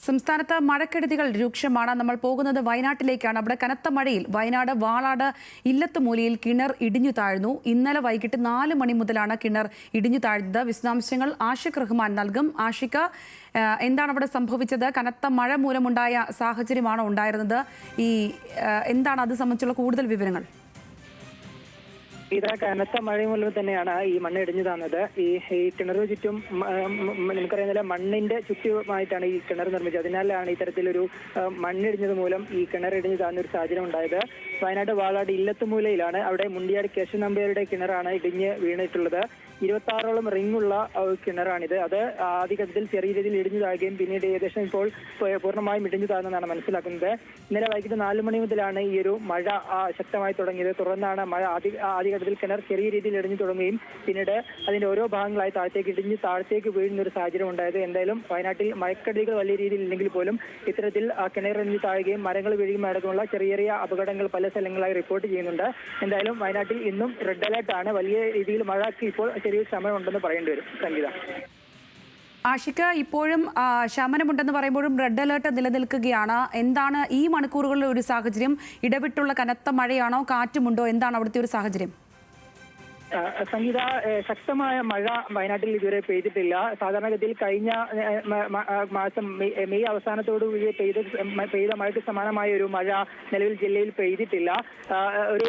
സംസ്ഥാനത്ത് മഴക്കെടുതികൾ രൂക്ഷമാണ്. നമ്മൾ പോകുന്നത് വയനാട്ടിലേക്കാണ്. അവിടെ കനത്ത മഴയിൽ വയനാട് വാളാട് ഇല്ലത്തുമൂലയിൽ കിണർ ഇടിഞ്ഞു താഴ്ന്നു. ഇന്നലെ വൈകിട്ട് 4 മണി മുതലാണ് കിണർ ഇടിഞ്ഞു താഴ്ന്നത്. വിശദാംശങ്ങൾ ആഷിഖ് റഹ്മാൻ നൽകും. ആഷിഖ്, എന്താണ് അവിടെ സംഭവിച്ചത്? കനത്ത മഴ മൂലമുണ്ടായ സാഹചര്യമാണോ ഉണ്ടായിരുന്നത്? എന്താണ് അത് സംബന്ധിച്ചുള്ള കൂടുതൽ വിവരങ്ങൾ? ഇതാ കനത്ത മഴ മൂലം തന്നെയാണ് ഈ മണ്ണ് ഇടിഞ്ഞു താന്നത്. ഈ കിണറിന് ചുറ്റും നമുക്കറിയാവുന്ന മണ്ണിന്റെ ചുറ്റുമായിട്ടാണ് ഈ കിണർ നിർമ്മിച്ചത്. അതിനാലാണ് ഇത്തരത്തിലൊരു മണ്ണിടിഞ്ഞത് മൂലം ഈ കിണർ ഇടിഞ്ഞു താന്ന ഒരു സാഹചര്യം ഉണ്ടായത്. വയനാട് വാളാട് ഇല്ലത്തുമൂലയിലാണ്. അവിടെ മുണ്ടിയാട് കേശവൻ നമ്പ്യാരുടെ കിണറാണ് ഇടിഞ്ഞ് വീണിട്ടുള്ളത്. 26ഓളം റിങ്ങുള്ള കിണറാണിത്. അത് ആദ്യഘട്ടത്തിൽ ചെറിയ രീതിയിൽ ഇടിഞ്ഞു താഴുകയും പിന്നീട് ഏകദേശം ഇപ്പോൾ പൂർണ്ണമായും ഇടിഞ്ഞു താഴ്ന്നെന്നാണ് മനസ്സിലാക്കുന്നത്. ഇന്നലെ വൈകിട്ട് 4 മണി മുതലാണ് ഈ ഒരു മഴ ശക്തമായി തുടങ്ങിയത്. തുടർന്നാണ് മഴ ആദ്യഘട്ടത്തിൽ കിണർ ചെറിയ രീതിയിൽ ഇടിഞ്ഞു തുടങ്ങുകയും പിന്നീട് അതിന്റെ ഓരോ ഭാഗങ്ങളായി താഴത്തേക്ക് വീഴുന്ന ഒരു സാഹചര്യം ഉണ്ടായത്. എന്തായാലും വയനാട്ടിൽ മഴക്കെടുതികൾ വലിയ രീതിയിൽ ഇല്ലെങ്കിൽ പോലും ഇത്തരത്തിൽ കിണർ ഇടിഞ്ഞു താഴുകയും മരങ്ങൾ വീഴുകയും അടക്കമുള്ള ചെറിയ ചെറിയ അപകടങ്ങൾ പല സ്ഥലങ്ങളായി റിപ്പോർട്ട് ചെയ്യുന്നുണ്ട്. എന്തായാലും വയനാട്ടിൽ ഇന്നും റെഡ് അലർട്ടാണ്. വലിയ രീതിയിൽ മഴയ്ക്ക് ഇപ്പോൾ ചെറിയ ശമനമുണ്ടെന്ന് പറയേണ്ടി വരും. സംഗീത. ആഷിഖ്, ഇപ്പോഴും ശമനമുണ്ടെന്ന് പറയുമ്പോഴും റെഡ് അലേർട്ട് നിലനിൽക്കുകയാണ്. എന്താണ് ഈ മണിക്കൂറുകളിലെ ഒരു സാഹചര്യം? ഇടവിട്ടുള്ള കനത്ത മഴയാണോ, കാറ്റുമുണ്ടോ? എന്താണ് അവിടുത്തെ ഒരു സാഹചര്യം? സംഗീത, ശക്തമായ മഴ വയനാട്ടിൽ ഇതുവരെ പെയ്തിട്ടില്ല. സാധാരണഗതിയിൽ കഴിഞ്ഞ മാസം മെയ് അവസാനത്തോടുകൂടി പെയ്ത മഴയ്ക്ക് സമാനമായ ഒരു മഴ നിലവിൽ ജില്ലയിൽ പെയ്തിട്ടില്ല. ഒരു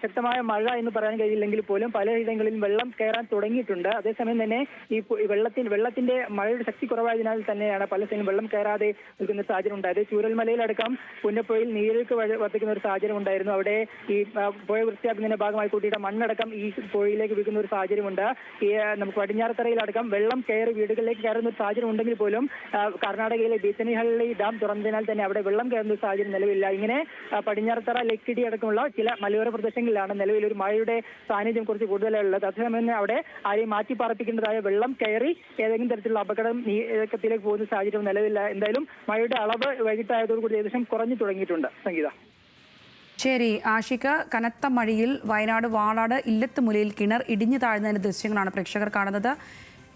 ശക്തമായ മഴ എന്ന് പറയാൻ കഴിയില്ലെങ്കിൽ പോലും പലയിടങ്ങളിലും വെള്ളം കയറാൻ തുടങ്ങിയിട്ടുണ്ട്. അതേസമയം തന്നെ ഈ വെള്ളത്തിന്റെ മഴയുടെ ശക്തി കുറവായതിനാൽ തന്നെയാണ് പല സ്ഥലങ്ങളും വെള്ളം കയറാതെ നിൽക്കുന്ന സാഹചര്യം ഉണ്ടായത്. ചൂരൽമലയിലടക്കം പുന്നപ്പുഴയിൽ നീരൊഴുക്ക് വർദ്ധിക്കുന്ന ഒരു സാഹചര്യം ഉണ്ടായിരുന്നു. അവിടെ ഈ പുഴ വൃത്തിയാക്കുന്നതിന്റെ ഭാഗമായി കൂട്ടിയിട്ട് മണ്ണടക്കം ഈ പുഴയിലേക്ക് വീഴുന്ന ഒരു സാഹചര്യമുണ്ട്. നമുക്ക് പടിഞ്ഞാറത്തറയിലടക്കം വെള്ളം കയറി വീടുകളിലേക്ക് കയറുന്ന ഒരു സാഹചര്യം ഉണ്ടെങ്കിൽ പോലും കർണാടകയിലെ ബീച്ചനിഹള്ളി ഡാം തുറന്നതിനാൽ തന്നെ അവിടെ വെള്ളം കയറുന്ന ഒരു സാഹചര്യം നിലവില്ല. ഇങ്ങനെ പടിഞ്ഞാറത്തറ, ലക്കിടി അടക്കമുള്ള ചില മലയോര പ്രദേശങ്ങളിലാണ് നിലവിൽ ഒരു മഴയുടെ സാന്നിധ്യം കുറച്ച് കൂടുതലുള്ളത്. അതേസമയം അവിടെ ആരെയും മാറ്റി പാർപ്പിക്കേണ്ടതായ വെള്ളം കയറി ഏതെങ്കിലും തരത്തിലുള്ള അപകടത്തിലേക്ക് പോകുന്ന സാഹചര്യം നിലവില്ല. എന്തായാലും മഴയുടെ അളവ് വൈകിട്ടായതോടുകൂടി ഏകദേശം കുറഞ്ഞു തുടങ്ങിയിട്ടുണ്ട്. സംഗീത. ശരി ആഷിഖ്, കനത്ത മഴയിൽ വയനാട് വാളാട് ഇല്ലത്തുമൂലയിൽ കിണർ ഇടിഞ്ഞു താഴ്ന്നതിന്റെ ദൃശ്യങ്ങളാണ് പ്രേക്ഷകർ കാണുന്നത്.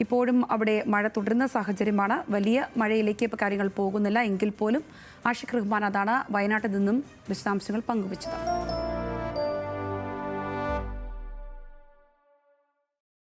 ഇപ്പോഴും അവിടെ മഴ തുടരുന്ന സാഹചര്യമാണ്. വലിയ മഴയിലേക്ക് ഇപ്പോൾ കാര്യങ്ങൾ പോകുന്നില്ല എങ്കിൽ പോലും ആഷിഖ് റഹ്മാൻ അതാണ് വയനാട്ടിൽ നിന്നും വിശദാംശങ്ങൾ പങ്കുവച്ചത്.